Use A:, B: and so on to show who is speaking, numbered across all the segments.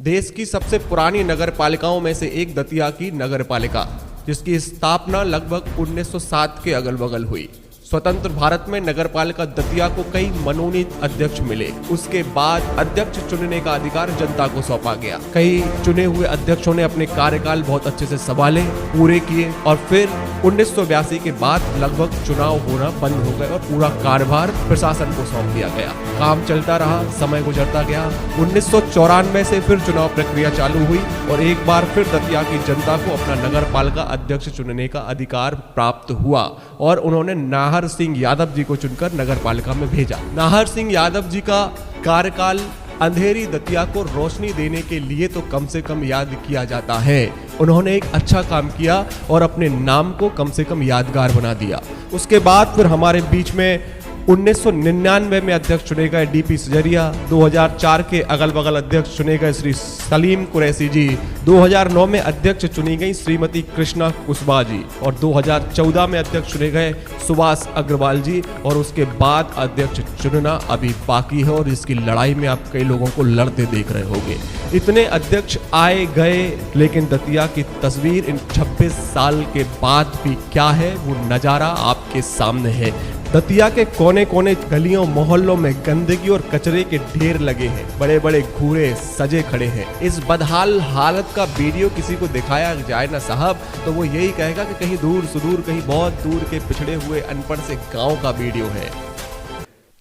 A: देश की सबसे पुरानी नगर पालिकाओं में से एक दतिया की नगर पालिका, जिसकी स्थापना लगभग 1907 के अगल बगल हुई। स्वतंत्र भारत में नगर पालिका दतिया को कई मनोनीत अध्यक्ष मिले। उसके बाद अध्यक्ष चुनने का अधिकार जनता को सौंपा गया। कई चुने हुए अध्यक्षों ने अपने कार्यकाल बहुत अच्छे से संभाले, पूरे किए और फिर 1982 के बाद लगभग चुनाव होना बंद हो गए और पूरा कार्यभार प्रशासन को सौंप दिया गया। काम चलता रहा, समय गुजरता गया। 1994 से फिर चुनाव प्रक्रिया चालू हुई और एक बार फिर दतिया की जनता को अपना नगर पालिका अध्यक्ष चुनने का अधिकार प्राप्त हुआ और उन्होंने नाहर सिंह यादव जी को चुनकर नगर पालिका में भेजा। नाहर सिंह यादव जी का कार्यकाल अंधेरी दतिया को रोशनी देने के लिए तो कम से कम याद किया जाता है। उन्होंने एक अच्छा काम किया और अपने नाम को कम से कम यादगार बना दिया। उसके बाद फिर हमारे बीच में 1999 में अध्यक्ष चुने गए डीपी सजरिया, 2004 के अगल बगल अध्यक्ष चुने गए श्री सलीम कुरैशी जी, 2009 में अध्यक्ष चुनी गई श्रीमती कृष्णा कुशवाहा जी और 2014 में अध्यक्ष चुने गए सुभाष अग्रवाल जी और उसके बाद अध्यक्ष चुनना अभी बाकी है और इसकी लड़ाई में आप कई लोगों को लड़ते देख रहे होंगे। इतने अध्यक्ष आए गए, लेकिन दतिया की तस्वीर इन 26 साल के बाद भी क्या है वो नज़ारा आपके सामने है। दतिया के कोने कोने गलियों मोहल्लों में गंदगी और कचरे के ढेर लगे हैं, बड़े बड़े घूरे सजे खड़े हैं। इस बदहाल हालत का वीडियो किसी को दिखाया जाए ना साहब तो वो यही कहेगा कि कहीं दूर सुदूर, कहीं बहुत दूर के पिछड़े हुए अनपढ़ से गांव का वीडियो है।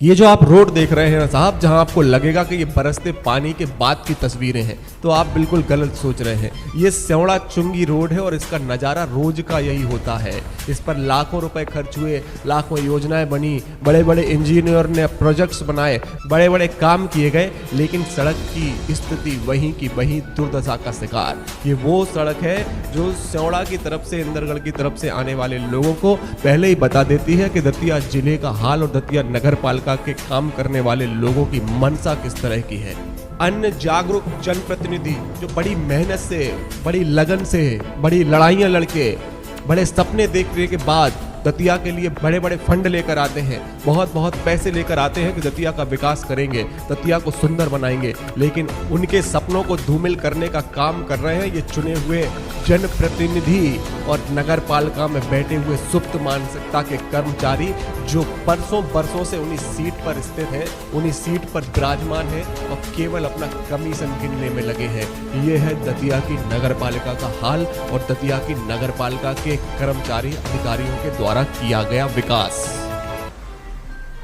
A: ये जो आप रोड देख रहे हैं ना साहब, जहां आपको लगेगा कि ये बरसते पानी के बाद की तस्वीरें हैं, तो आप बिल्कुल गलत सोच रहे हैं। ये सेवड़ा चुंगी रोड है और इसका नज़ारा रोज का यही होता है। इस पर लाखों रुपए खर्च हुए, लाखों योजनाएं बनी, बड़े बड़े इंजीनियर ने प्रोजेक्ट्स बनाए, बड़े बड़े काम किए गए, लेकिन सड़क की स्थिति वहीं की वहीं दुर्दशा का शिकार। ये वो सड़क है जो सेवड़ा की तरफ से इंदरगढ़ की तरफ से आने वाले लोगों को पहले ही बता देती है कि दतिया जिले का हाल और दतिया नगर पालिका के काम करने वाले लोगों की मनसा किस तरह की है। अन्य जागरूक जनप्रतिनिधि जो बड़ी मेहनत से, बड़ी लगन से, बड़ी लड़ाइयां लड़के, बड़े सपने देखने के बाद दतिया के लिए बड़े बड़े फंड लेकर आते हैं, बहुत बहुत पैसे लेकर आते हैं कि दतिया का विकास करेंगे, दतिया को सुंदर बनाएंगे, लेकिन उनके सपनों को धूमिल करने का काम कर रहे हैं ये चुने हुए जनप्रतिनिधि और नगर पालिका में बैठे हुए सुप्त मानसिकता के कर्मचारी जो बरसों बरसों से उन्हीं सीट पर स्थित हैं, उन्हीं सीट पर विराजमान है और केवल अपना कमीशन गिनने में लगे हैं। ये है दतिया की नगर पालिका का हाल और दतिया की नगर पालिका के कर्मचारी अधिकारियों के द्वारा किया गया विकास।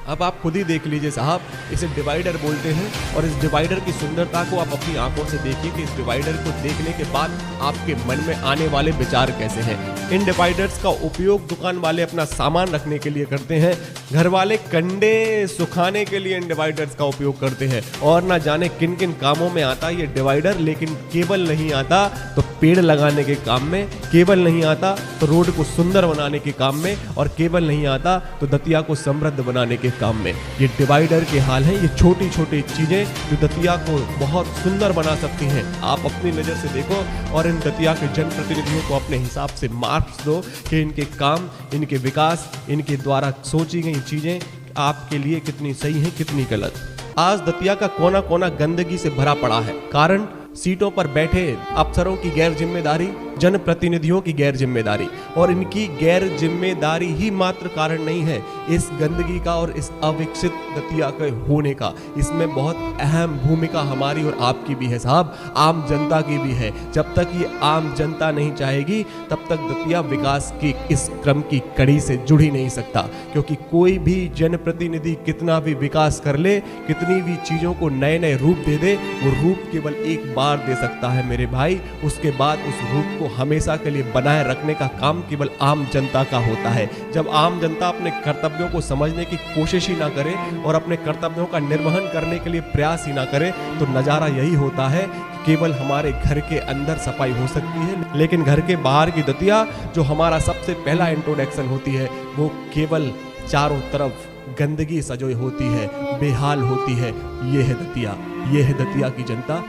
A: अब आप खुद ही देख लीजिए साहब, इसे डिवाइडर बोलते हैं और इस डिवाइडर की सुंदरता को आप अपनी आंखों से देखिए कि इस डिवाइडर को देखने के बाद आपके मन में आने वाले विचार कैसे हैं। इन डिवाइडर्स का उपयोग दुकान वाले अपना सामान रखने के लिए करते हैं, घर वाले कंडे सुखाने के लिए इन डिवाइडर्स का उपयोग करते हैं और ना जाने किन किन कामों में आता ये डिवाइडर। लेकिन केबल नहीं आता तो पेड़ लगाने के काम में, केबल नहीं आता तो रोड को सुंदर बनाने के काम में और केबल नहीं आता तो दतिया को समृद्ध बनाने के काम में। ये डिवाइडर के हाल है, ये छोटी छोटी चीजें जो दतिया को बहुत सुंदर बना सकती हैं। आप अपनी नजर से देखो और इन दतिया के जनप्रतिनिधियों को अपने हिसाब से मार्क्स दो कि इनके काम, इनके विकास, इनके द्वारा सोची गई चीजें आपके लिए कितनी सही हैं, कितनी गलत। आज दतिया का कोना कोना गंदगी से भरा पड़ा है। कारण सीटों पर बैठे अफसरों की गैर जिम्मेदारी, जनप्रतिनिधियों की गैर जिम्मेदारी, और इनकी गैर जिम्मेदारी ही मात्र कारण नहीं है इस गंदगी का और इस अविकसित दतिया के होने का। इसमें बहुत अहम भूमिका हमारी और आपकी भी है साहब, आम जनता की भी है। जब तक ये आम जनता नहीं चाहेगी तब तक दतिया विकास की इस क्रम की कड़ी से जुड़ ही नहीं सकता, क्योंकि कोई भी जनप्रतिनिधि कितना भी विकास कर ले, कितनी भी चीजों को नए नए रूप दे दे, वो रूप केवल एक बार दे सकता है मेरे भाई। उसके बाद उस रूप को हमेशा के लिए बनाए रखने का काम केवल आम जनता का होता है। जब आम जनता अपने कर्तव्यों को समझने की कोशिश ही ना करे और अपने कर्तव्यों का निर्वहन करने के लिए प्रयास ही ना करे तो नज़ारा यही होता है कि केवल हमारे घर के अंदर सफाई हो सकती है, लेकिन घर के बाहर की दतिया जो हमारा सबसे पहला इंट्रोडक्शन होती है वो केवल चारों तरफ गंदगी सजोई होती है, बेहाल होती है। ये है दतिया, ये है दतिया की जनता।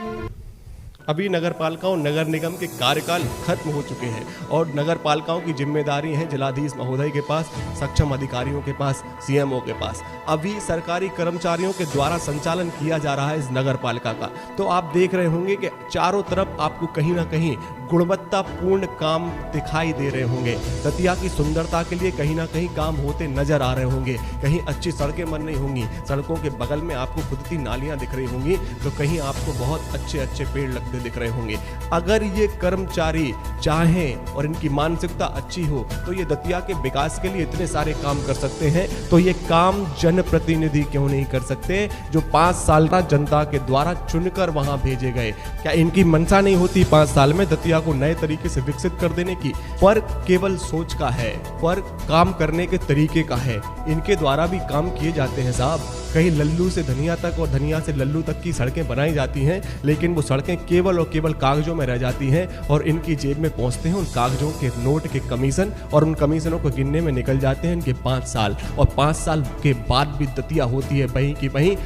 A: अभी नगर पालिकाओं नगर निगम के कार्यकाल खत्म हो चुके हैं और नगर पालिकाओं की जिम्मेदारी है जिलाधीश महोदय के पास, सक्षम अधिकारियों के पास, सीएमओ के पास। अभी सरकारी कर्मचारियों के द्वारा संचालन किया जा रहा है इस नगर पालिका का। तो आप देख रहे होंगे कि चारों तरफ आपको कहीं ना कहीं गुणवत्तापूर्ण काम दिखाई दे रहे होंगे। दतिया की सुंदरता के लिए कहीं ना कहीं काम होते नजर आ रहे होंगे। कहीं अच्छी सड़कें बन रही होंगी, सड़कों के बगल में आपको खुदती नालियां दिख रही होंगी, तो कहीं आपको बहुत अच्छे अच्छे पेड़ लगते दिख रहे होंगे। अगर ये कर्मचारी चाहें और इनकी मानसिकता अच्छी हो तो ये दतिया के विकास के लिए इतने सारे काम कर सकते हैं। तो ये काम जनप्रतिनिधि क्यों नहीं कर सकते, जो 5 साल का जनता के द्वारा चुनकर वहां भेजे गए? क्या इनकी मंशा नहीं होती 5 साल में दतिया को नए तरीके से विकसित कर देने की? फर्क केवल सोच का है, फर्क काम करने के तरीके का है। इनके द्वारा भी काम किए जाते हैं साहब। कहीं लल्लू से धनिया तक और धनिया से लल्लू तक की सड़कें बनाई जाती हैं, लेकिन वो सड़कें केवल और केवल कागजों में रह जाती हैं और इनकी जेब में पहुंचते हैं उन कागजों के नोट के कमीशन, और उन कमीशनों को गिनने में निकल जाते हैं इनके 5 साल। और 5 साल के बाद भी दतिया होती है वहीं की वहीं।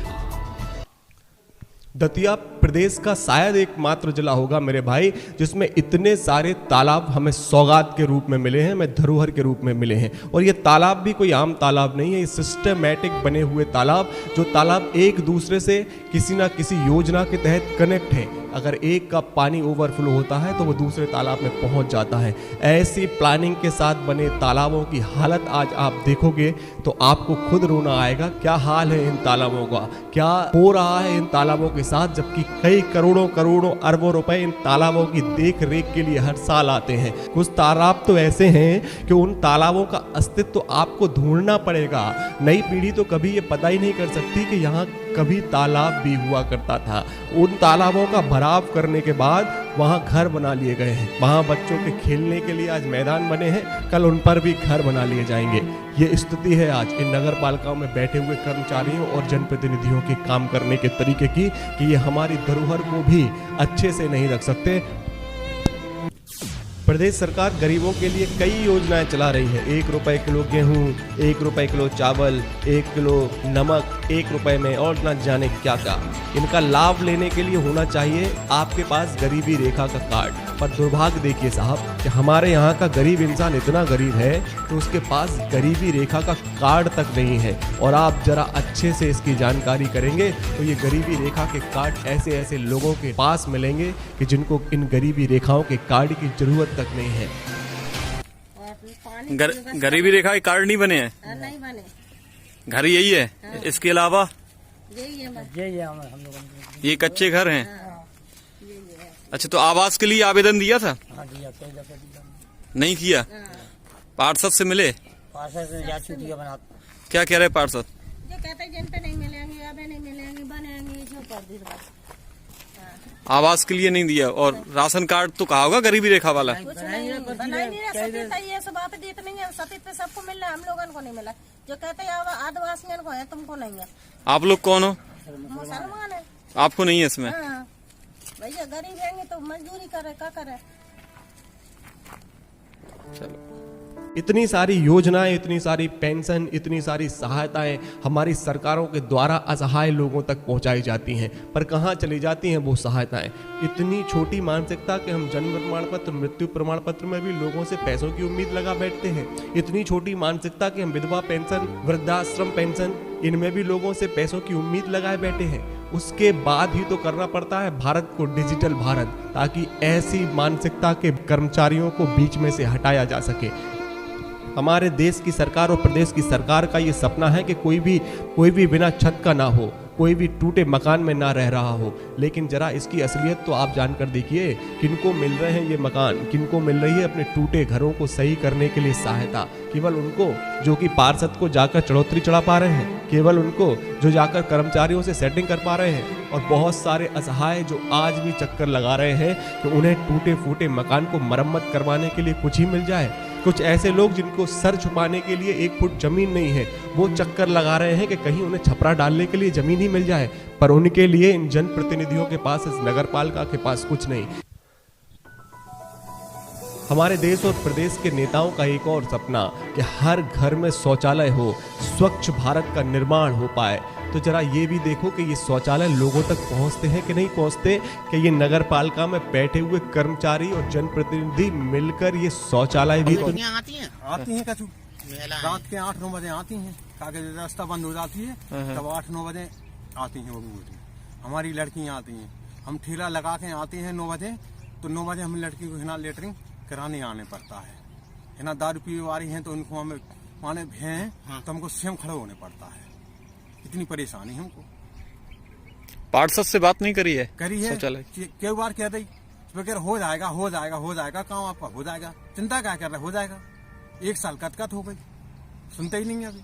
A: दतिया प्रदेश का शायद एकमात्र जिला होगा मेरे भाई जिसमें इतने सारे तालाब हमें सौगात के रूप में मिले हैं, हमें धरोहर के रूप में मिले हैं। और ये तालाब भी कोई आम तालाब नहीं है, ये सिस्टमैटिक बने हुए तालाब, जो तालाब एक दूसरे से किसी ना किसी योजना के तहत कनेक्ट है। अगर एक का पानी ओवरफ्लो होता है तो वो दूसरे तालाब में पहुंच जाता है। ऐसी प्लानिंग के साथ बने तालाबों की हालत आज आप देखोगे तो आपको खुद रोना आएगा। क्या हाल है इन तालाबों का, क्या हो रहा है इन तालाबों के साथ, जबकि कई करोड़ों करोड़ों अरबों रुपए इन तालाबों की देख रेख के लिए हर साल आते हैं। कुछ तालाब तो ऐसे हैं कि उन तालाबों का अस्तित्व तो आपको ढूंढना पड़ेगा। नई पीढ़ी तो कभी ये पता ही नहीं कर सकती कि यहाँ कभी तालाब भी हुआ करता था। उन तालाबों का भराव करने के बाद वहाँ घर बना लिए गए हैं, वहाँ बच्चों के खेलने के लिए आज मैदान बने हैं, कल उन पर भी घर बना लिए जाएंगे। ये स्थिति है आज इन नगर पालिकाओं में बैठे हुए कर्मचारियों और जनप्रतिनिधियों के काम करने के तरीके की, कि ये हमारी धरोहर को भी अच्छे से नहीं रख सकते। प्रदेश सरकार गरीबों के लिए कई योजनाएं चला रही है। 1 रुपए किलो गेहूं, 1 रुपए किलो चावल, 1 किलो नमक, 1 रुपए में, और न जाने क्या क्या। इनका लाभ लेने के लिए होना चाहिए आपके पास गरीबी रेखा का कार्ड। पर दुर्भाग्य देखिए साहब कि हमारे यहाँ का गरीब इंसान इतना गरीब है कि उसके पास गरीबी रेखा का कार्ड तक नहीं है। और आप जरा अच्छे से इसकी जानकारी करेंगे तो ये गरीबी रेखा के कार्ड ऐसे ऐसे लोगों के पास मिलेंगे कि जिनको इन गरीबी रेखाओं के कार्ड की जरूरत तक नहीं है।
B: गरीबी रेखा के कार्ड नहीं बने हैं?
C: नहीं बने।
B: घर यही है? इसके अलावा
C: यही है हम लोगों ने।
B: ये कच्चे घर हैं? अच्छा, तो आवास के लिए आवेदन दिया था?
C: दिया।
B: नहीं किया? पार्षद से मिले?
C: पार्षद से जा चुकी है बना।
B: क्या कह रहे पार्षद?
C: जो कहते हैं जिन पे नहीं मिलेंगे, अब नहीं मिलेंगे, बनेंगे जो कर दी बस।
B: आवास के लिए नहीं दिया। और राशन कार्ड तो कहा होगा गरीबी रेखा वाला?
C: कुछ नहीं बनाई नहीं रहा। सतीत ये सब बात देते नहीं है। सतीत पे सबको मिल रहा है, हम लोगों को नहीं मिला। जो कहते हैं आदिवासियों को है, तुमको नहीं है।
B: आप लोग कौन हो?
C: मुसलमान है।
B: आपको नहीं है इसमें?
C: भैया गरीब रहेंगे तो मजदूरी करे, क्या करे।
B: चलो,
A: इतनी सारी योजनाएं, इतनी सारी पेंशन, इतनी सारी सहायताएं हमारी सरकारों के द्वारा असहाय लोगों तक पहुंचाई जाती हैं, पर कहां चली जाती हैं वो सहायताएं? इतनी छोटी मानसिकता कि हम जन्म प्रमाण पत्र, मृत्यु प्रमाण पत्र में भी लोगों से पैसों की उम्मीद लगा बैठते हैं। इतनी छोटी मानसिकता कि हम विधवा पेंशन, वृद्धाश्रम पेंशन, इनमें भी लोगों से पैसों की उम्मीद लगाए बैठे हैं। उसके बाद ही तो करना पड़ता है भारत को डिजिटल भारत, ताकि ऐसी मानसिकता के कर्मचारियों को बीच में से हटाया जा सके। हमारे देश की सरकार और प्रदेश की सरकार का ये सपना है कि कोई भी बिना छत का ना हो, कोई भी टूटे मकान में ना रह रहा हो। लेकिन जरा इसकी असलियत तो आप जानकर देखिए, किनको मिल रहे हैं ये मकान, किनको मिल रही है अपने टूटे घरों को सही करने के लिए सहायता? केवल उनको जो कि पार्षद को जाकर चढ़ोतरी चढ़ा पा रहे हैं, केवल उनको जो जाकर कर्मचारियों से सेटिंग कर पा रहे हैं, और बहुत सारे असहाय जो आज भी चक्कर लगा रहे हैं कि उन्हें टूटे फूटे मकान को मरम्मत करवाने के लिए कुछ ही मिल जाए। कुछ ऐसे लोग जिनको सर छुपाने के लिए 1 फुट जमीन नहीं है, वो चक्कर लगा रहे हैं कि कहीं उन्हें छपरा डालने के लिए जमीन ही मिल जाए। पर उनके लिए इन जनप्रतिनिधियों के पास, इस नगर पालिका के पास कुछ नहीं। हमारे देश और प्रदेश के नेताओं का एक और सपना कि हर घर में शौचालय हो, स्वच्छ भारत का निर्माण हो पाए। तो जरा ये भी देखो कि ये शौचालय लोगों तक पहुंचते हैं कि नहीं पहुंचते, कि ये नगर पालिका में बैठे हुए कर्मचारी और जनप्रतिनिधि मिलकर ये शौचालय भी तो
D: लड़कियां आती हैं कछु रात के 8-9 बजे आती हैं, कागज रास्ता बंद हो जाती है तब 8-9 बजे आती हैं वो भी। हमारी लड़कियां आती हैं, हम ठेला लगा के आते हैं 9 बजे, तो 9 बजे हम लड़की को हिना लेटरिंग कराने आने पड़ता है। हिना दारू पी वाली हैं तो उनको हमें माने हैं तो हमको स्वयं खड़े होने पड़ता है। इतनी परेशानी हमको।
B: पार्षद से बात नहीं करी है
D: करी है,
B: शौचालय
D: कई बार कह दी वगैरह हो जाएगा हो जाएगा हो जाएगा, काम आपका हो जाएगा, चिंता क्या कर रहा है, हो जाएगा। 1 साल कट हो गई, सुनते ही नहीं है अभी।